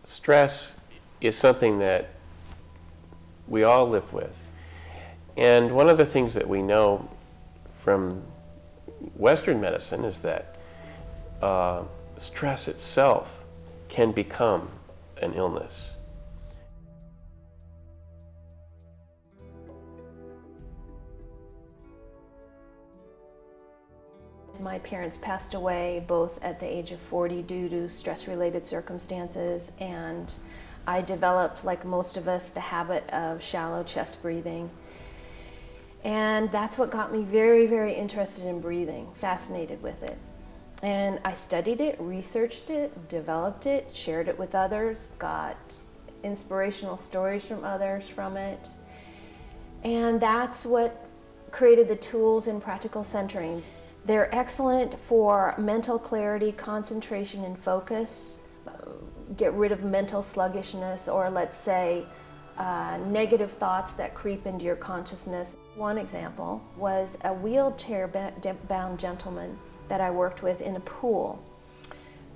Stress is something that we all live with. And one of the things that we know from Western medicine is that stress itself can become an illness. My parents passed away both at the age of 40 due to stress-related circumstances, and I developed, like most of us, the habit of shallow chest breathing. And that's what got me very, very interested in breathing, fascinated with it. And I studied it, researched it, developed it, shared it with others, got inspirational stories from others from it. And that's what created the tools in practical centering. They're excellent for mental clarity, concentration, and focus. Get rid of mental sluggishness, or let's say negative thoughts that creep into your consciousness. One example was a wheelchair-bound gentleman that I worked with in a pool.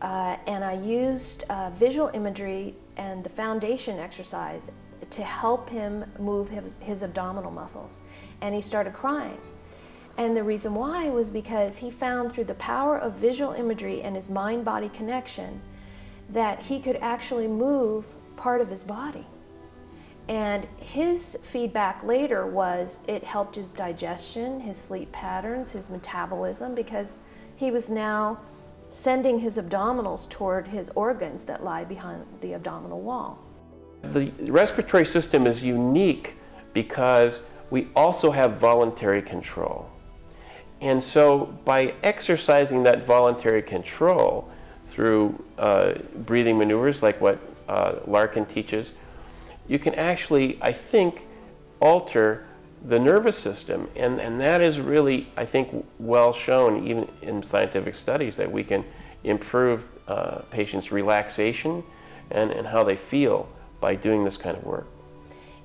And I used visual imagery and the foundation exercise to help him move his abdominal muscles. And he started crying. And the reason why was because he found through the power of visual imagery and his mind-body connection that he could actually move part of his body. And his feedback later was it helped his digestion, his sleep patterns, his metabolism, because he was now sending his abdominals toward his organs that lie behind the abdominal wall. The respiratory system is unique because we also have voluntary control. And so by exercising that voluntary control through breathing maneuvers like what Larkin teaches, you can actually, I think, alter the nervous system. And that is really, I think, well shown even in scientific studies, that we can improve patients' relaxation and how they feel by doing this kind of work.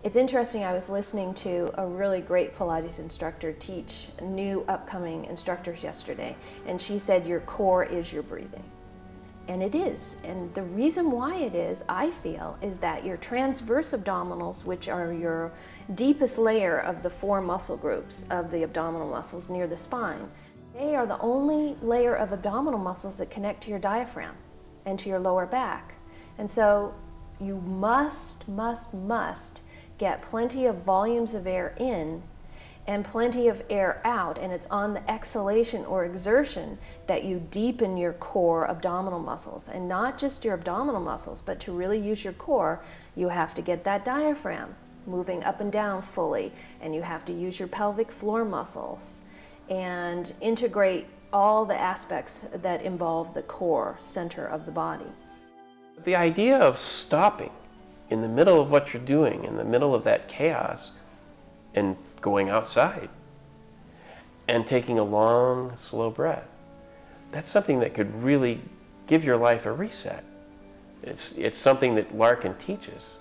It's interesting, I was listening to a really great Pilates instructor teach new upcoming instructors yesterday, and she said your core is your breathing. And it is. And the reason why it is, I feel, is that your transverse abdominals, which are your deepest layer of the 4 muscle groups of the abdominal muscles near the spine, they are the only layer of abdominal muscles that connect to your diaphragm and to your lower back. And so you must get plenty of volumes of air in and plenty of air out, and it's on the exhalation or exertion that you deepen your core abdominal muscles. And not just your abdominal muscles, but to really use your core, you have to get that diaphragm moving up and down fully, and you have to use your pelvic floor muscles and integrate all the aspects that involve the core center of the body. The idea of stopping in the middle of what you're doing, in the middle of that chaos, and going outside and taking a long, slow breath, that's something that could really give your life a reset. It's something that Larkin teaches.